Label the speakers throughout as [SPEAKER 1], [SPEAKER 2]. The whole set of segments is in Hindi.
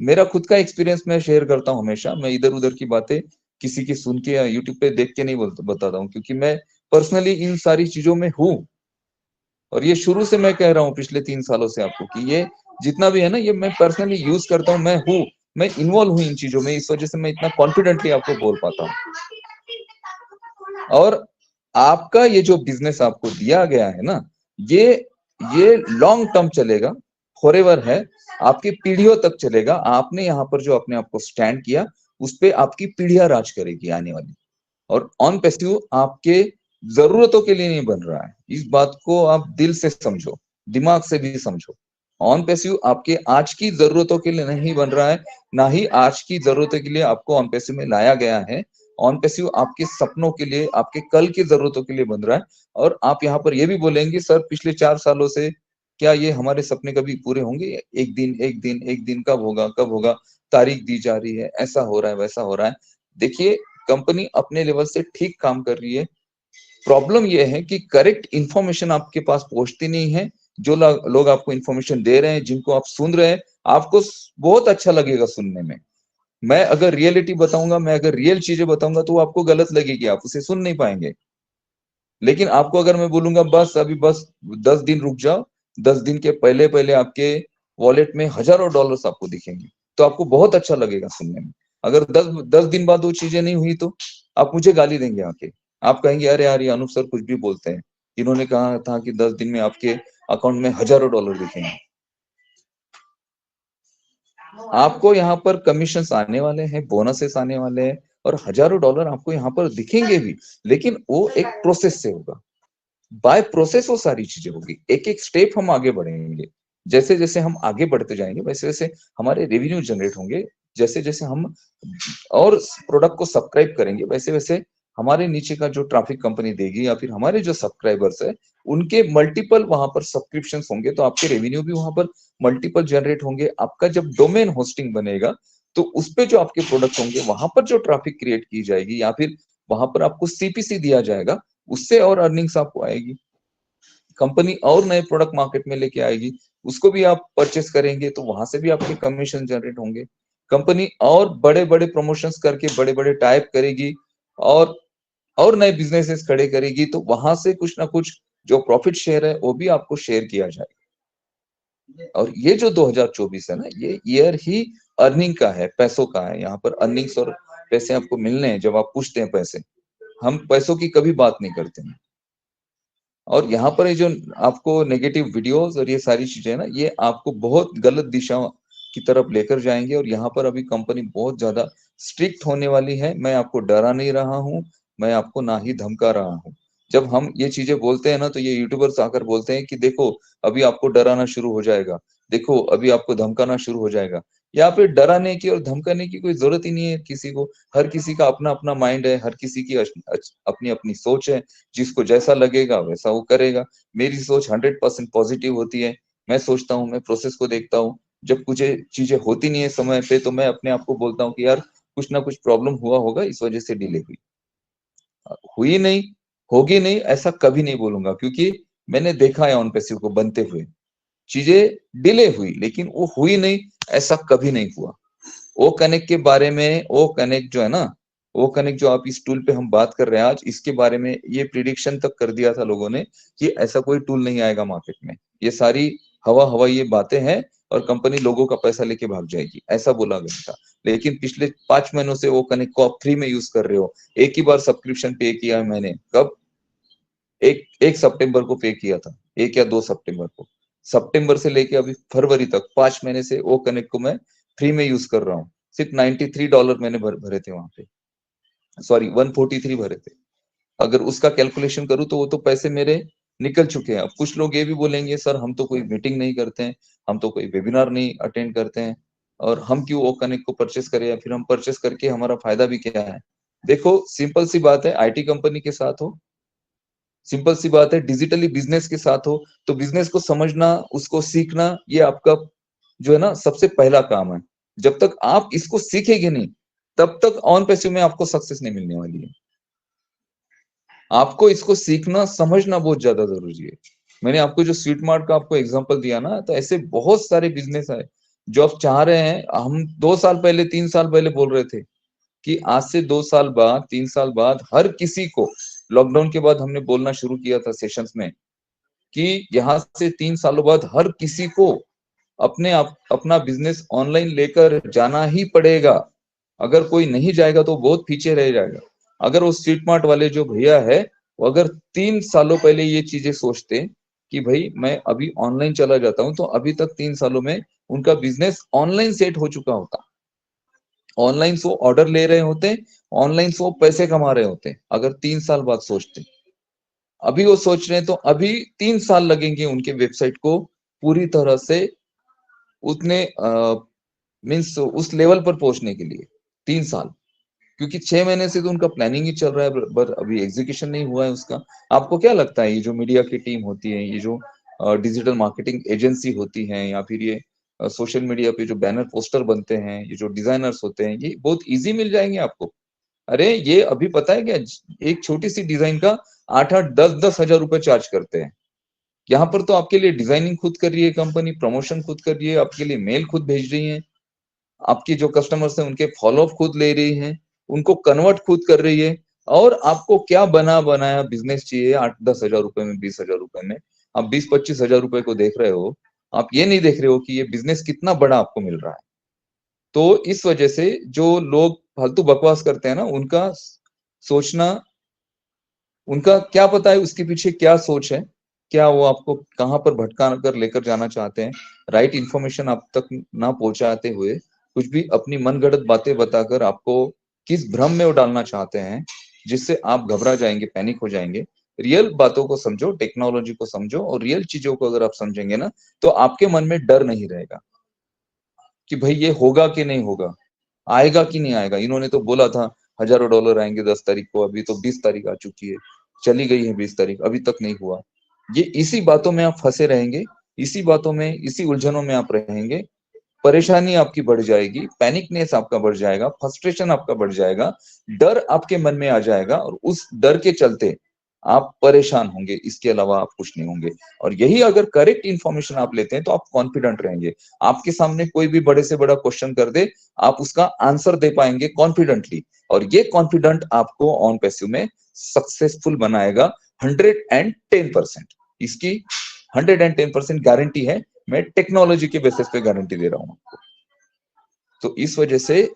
[SPEAKER 1] मेरा खुद का एक्सपीरियंस मैं शेयर करता हूँ हमेशा। मैं इधर उधर की बातें किसी की सुन के या यूट्यूब पे देख के नहीं बताता हूँ, क्योंकि मैं पर्सनली इन सारी चीजों में हूँ। और ये शुरू से मैं कह रहा हूँ पिछले 3 सालों से आपको कि ये जितना भी है ना, ये मैं पर्सनली यूज करता हूँ, मैं हूँ, मैं इन्वॉल्व हूँ इन चीजों में, इस वजह से मैं इतना कॉन्फिडेंटली आपको बोल पाता हूँ। और आपका ये जो बिजनेस आपको दिया गया है ना, ये ये लॉन्ग टर्म चलेगा, फॉरएवर है, आपकी पीढ़ियों तक चलेगा। आपने यहाँ पर जो अपने आप को स्टैंड किया, उस पे आपकी पीढ़ियां राज करेगी आने वाली। और ऑन पैसिव आपके जरूरतों के लिए नहीं बन रहा है, इस बात को आप दिल से समझो, दिमाग से भी समझो। ऑन पैसिव आपके आज की जरूरतों के लिए नहीं बन रहा है, ना ही आज की जरूरतों के लिए आपको ऑन पैसिव में लाया गया है। ऑन पैसिव आपके सपनों के लिए, आपके कल की जरूरतों के लिए बन रहा है। और आप यहाँ पर ये भी बोलेंगे सर पिछले 4 सालों से क्या ये हमारे सपने कभी पूरे होंगे? एक दिन एक दिन एक दिन, कब होगा कब होगा, तारीख दी जा रही है, ऐसा हो रहा है वैसा हो रहा है। देखिए, कंपनी अपने लेवल से ठीक काम कर रही है। प्रॉब्लम यह है कि करेक्ट इंफॉर्मेशन आपके पास पहुंचती नहीं है। जो लोग आपको इंफॉर्मेशन दे रहे हैं, जिनको आप सुन रहे हैं, आपको बहुत अच्छा लगेगा सुनने में। मैं अगर रियलिटी बताऊंगा, मैं अगर रियल चीजें बताऊंगा, तो आपको गलत लगेगी, आप उसे सुन नहीं पाएंगे। लेकिन आपको अगर मैं बोलूंगा बस अभी बस 10 दिन रुक जाओ, 10 दिन के पहले पहले आपके वॉलेट में हजारों डॉलर्स आपको दिखेंगे, तो आपको बहुत अच्छा लगेगा सुनने में। अगर 10 दिन बाद वो चीजें नहीं हुई, तो आप मुझे गाली देंगे आके। आप कहेंगे अरे यार ये अनूप सर कुछ भी बोलते हैं, इन्होंने कहा था कि 10 दिन में आपके अकाउंट में हजारों डॉलर दिखेंगे। आपको यहाँ पर कमीशंस आने वाले हैं, बोनसेस आने वाले हैं, और हजारों डॉलर आपको यहाँ पर दिखेंगे भी, लेकिन वो एक प्रोसेस से होगा। बाय प्रोसेस वो सारी चीजें होगी, एक एक स्टेप हम आगे बढ़ेंगे। जैसे जैसे हम आगे बढ़ते जाएंगे, वैसे वैसे हमारे रेवेन्यू जनरेट होंगे। जैसे जैसे हम और प्रोडक्ट को सब्सक्राइब करेंगे, वैसे वैसे हमारे नीचे का जो ट्रैफिक कंपनी देगी, या फिर हमारे जो सब्सक्राइबर्स है, उनके मल्टीपल वहां पर सब्सक्रिप्शन होंगे, तो आपके रेवेन्यू भी वहां पर मल्टीपल जनरेट होंगे। आपका जब डोमेन होस्टिंग बनेगा, तो उस पे जो आपके प्रोडक्ट होंगे, वहां पर जो ट्रैफिक क्रिएट की जाएगी, या फिर वहां पर आपको सीपीसी दिया जाएगा, उससे और अर्निंग्स आपको आएगी। कंपनी और नए प्रोडक्ट मार्केट में लेके आएगी, उसको भी आप परचेस करेंगे, तो वहां से भी आपके कमीशन जनरेट होंगे। कंपनी और बड़े बड़े प्रमोशंस करके बड़े बड़े टाइप करेगी, और नए बिजनेसेस खड़े करेगी, तो वहां से कुछ ना कुछ जो प्रॉफिट शेयर है, वो भी आपको शेयर किया जाएगा। और ये जो 2024 है ना, ये ईयर ही अर्निंग का है, पैसों का है। यहाँ पर अर्निंग्स और पैसे आपको मिलने हैं। जब आप पूछते हैं पैसे, हम पैसों की कभी बात नहीं करते हैं। और यहाँ पर ये जो आपको नेगेटिव वीडियोस और ये सारी चीजें ना, ये आपको बहुत गलत दिशा की तरफ लेकर जाएंगे। और यहाँ पर अभी कंपनी बहुत ज्यादा स्ट्रिक्ट होने वाली है। मैं आपको डरा नहीं रहा हूँ, मैं आपको ना ही धमका रहा हूँ। जब हम ये चीजें बोलते हैं ना, तो ये यूट्यूबर्स आकर बोलते हैं कि देखो अभी आपको डराना शुरू हो जाएगा, देखो अभी आपको धमकाना शुरू हो जाएगा। यहाँ पे डराने की और धमकाने की कोई जरूरत ही नहीं है किसी को। हर किसी का अपना अपना माइंड है, हर किसी की अपनी अपनी सोच है। जिसको जैसा लगेगा वैसा वो करेगा। मेरी सोच 100% पॉजिटिव होती है। मैं सोचता हूँ, मैं प्रोसेस को देखता हूँ। जब कुछ चीजें होती नहीं है समय पे, तो मैं अपने आप को बोलता हूँ कि यार कुछ ना कुछ प्रॉब्लम हुआ होगा, इस वजह से डिले हुई। हुई नहीं, होगी नहीं, ऐसा कभी नहीं बोलूंगा, क्योंकि मैंने देखा है ऑन पैसिव को बनते हुए। चीजें डिले हुई, लेकिन वो हुई नहीं, ऐसा कभी नहीं हुआ। ओ कनेक्ट के बारे में, ओ कनेक्ट जो है ना, वो कनेक्ट जो आप इस टूल पे हम बात कर रहे हैं आज, इसके बारे में ये प्रिडिक्शन तक कर दिया था लोगों ने कि ऐसा कोई टूल नहीं आएगा मार्केट में। ये सारी हवा हवाई ये बातें हैं, और कंपनी लोगों का पैसा लेके भाग जाएगी, ऐसा बोला गया था। लेकिन पिछले 5 महीनों से वो कनेक्ट को आप फ्री में यूज कर रहे हो। एक ही बार सब्सक्रिप्शन पे किया है मैंने, कब? एक सितंबर को पे किया था, 1 या 2 सितंबर को। सितंबर से लेके अभी फरवरी तक 5 महीने से ओ कनेक्ट को मैं फ्री में यूज कर रहा हूँ। सिर्फ $93 मैंने भरे थे वहां पे, सॉरी 143 भरे थे। अगर उसका कैलकुलेशन करूँ, तो वो तो पैसे मेरे निकल चुके हैं। अब कुछ लोग ये भी बोलेंगे सर हम तो कोई मीटिंग नहीं करते हैं, हम तो कोई वेबिनार नहीं अटेंड करते हैं, और हम क्यों ओ कनेक्ट को परचेस करें, या फिर हम परचेस करके हमारा फायदा भी क्या है? देखो सिंपल सी बात है, आईटी कंपनी के साथ हो, सिंपल सी बात है, डिजिटली बिजनेस के साथ हो, तो बिजनेस को समझना, उसको सीखना, ये आपका जो है ना सबसे पहला काम है। जब तक आप इसको सीखेंगे नहीं, तब तक ऑन पैसिव में आपको सक्सेस नहीं मिलने वाली है। आपको इसको सीखना समझना बहुत ज्यादा जरूरी है। मैंने आपको जो स्वीट मार्ट का आपको एग्जांपल दिया ना, तो ऐसे बहुत सारे बिजनेस है जो आप चाह रहे हैं, हम 2 साल पहले 3 साल पहले बोल रहे थे कि आज से 2 साल बाद 3 साल बाद हर किसी को, लॉकडाउन के बाद हमने बोलना शुरू किया था सेशंस में कि यहाँ से 3 सालों बाद हर किसी को अपना बिजनेस ऑनलाइन लेकर जाना ही पड़ेगा। अगर कोई नहीं जाएगा तो बहुत पीछे रह जाएगा। अगर वो स्ट्रीट मार्ट वाले जो भैया है, वो अगर 3 सालों पहले ये चीजें सोचते कि भाई मैं अभी ऑनलाइन चला जाता हूं, तो अभी तक 3 सालों में उनका बिजनेस ऑनलाइन सेट हो चुका होता। ऑनलाइन से वो ऑर्डर ले रहे होते, ऑनलाइन से वो पैसे कमा रहे होते, अगर 3 साल बाद सोचते। अभी वो सोच रहे हैं तो अभी 3 साल लगेंगे उनके वेबसाइट को पूरी तरह से उतने मीन्स उस लेवल पर पहुंचने के लिए 3 साल, क्योंकि 6 महीने से तो उनका प्लानिंग ही चल रहा है, पर अभी एग्जीक्यूशन नहीं हुआ है उसका। आपको क्या लगता है, ये जो मीडिया की टीम होती है, ये जो डिजिटल मार्केटिंग एजेंसी होती है, या फिर ये सोशल मीडिया पे जो बैनर पोस्टर बनते हैं, ये जो डिजाइनर्स होते हैं, ये बहुत इजी मिल जाएंगे आपको। अरे ये अभी पता है क्या, एक छोटी सी डिजाइन का 8-8 10-10 हजार रुपए चार्ज करते हैं। यहाँ पर तो आपके लिए डिजाइनिंग खुद कर रही है कंपनी, प्रमोशन खुद कर रही है, आपके लिए मेल खुद भेज रही है, आपकी जो कस्टमर्स हैं उनके फॉलो अप खुद ले रही है, उनको कन्वर्ट खुद कर रही है। और आपको क्या बना बनाया बिजनेस चाहिए 8-10 हजार रुपए में, 20 हजार रुपए में? आप 20-25 हजार रुपए को देख रहे हो, आप ये नहीं देख रहे हो कि ये बिजनेस कितना बड़ा आपको मिल रहा है। तो इस वजह से जो लोग फालतू बकवास करते हैं ना, उनका सोचना, उनका क्या पता है उसके पीछे क्या सोच है, क्या वो आपको कहाँ पर भटका कर लेकर जाना चाहते हैं। राइट इन्फॉर्मेशन आप तक ना पहुंचाते हुए कुछ भी अपनी मनगढ़ंत बातें बताकर आपको किस भ्रम में वो डालना चाहते हैं, जिससे आप घबरा जाएंगे, पैनिक हो जाएंगे। रियल बातों को समझो, टेक्नोलॉजी को समझो, और रियल चीजों को अगर आप समझेंगे ना, तो आपके मन में डर नहीं रहेगा कि भाई ये होगा कि नहीं होगा, आएगा कि नहीं आएगा। इन्होंने तो बोला था हजारों डॉलर आएंगे 10 तारीख को, अभी तो 20 तारीख आ चुकी है, चली गई है 20 तारीख, अभी तक नहीं हुआ। ये इसी बातों में आप फंसे रहेंगे, इसी बातों में, इसी उलझनों में आप रहेंगे। परेशानी आपकी बढ़ जाएगी, पैनिकनेस आपका बढ़ जाएगा, फ्रस्ट्रेशन आपका बढ़ जाएगा, डर आपके मन में आ जाएगा, और उस डर के चलते आप परेशान होंगे, इसके अलावा आप कुछ नहीं होंगे। और यही अगर करेक्ट इंफॉर्मेशन आप लेते हैं तो आप कॉन्फिडेंट रहेंगे। आपके सामने कोई भी बड़े से बड़ा क्वेश्चन कर दे, आप उसका आंसर दे पाएंगे कॉन्फिडेंटली, और ये कॉन्फिडेंट आपको ऑन पैसिव में सक्सेसफुल बनाएगा 110%। इसकी 110% गारंटी है, मैं टेक्नोलॉजी के बेसिस पे गारंटी दे रहा हूं आपको। तो इस वजह से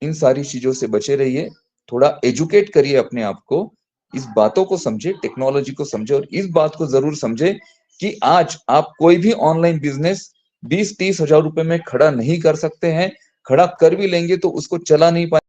[SPEAKER 1] इन सारी चीजों से बचे रहिए, थोड़ा एजुकेट करिए अपने आप को, इस बातों को समझे, टेक्नोलॉजी को समझे, और इस बात को जरूर समझे कि आज आप कोई भी ऑनलाइन बिजनेस 20-30 हजार रुपए में खड़ा नहीं कर सकते हैं। खड़ा कर भी लेंगे तो उसको चला नहीं पाए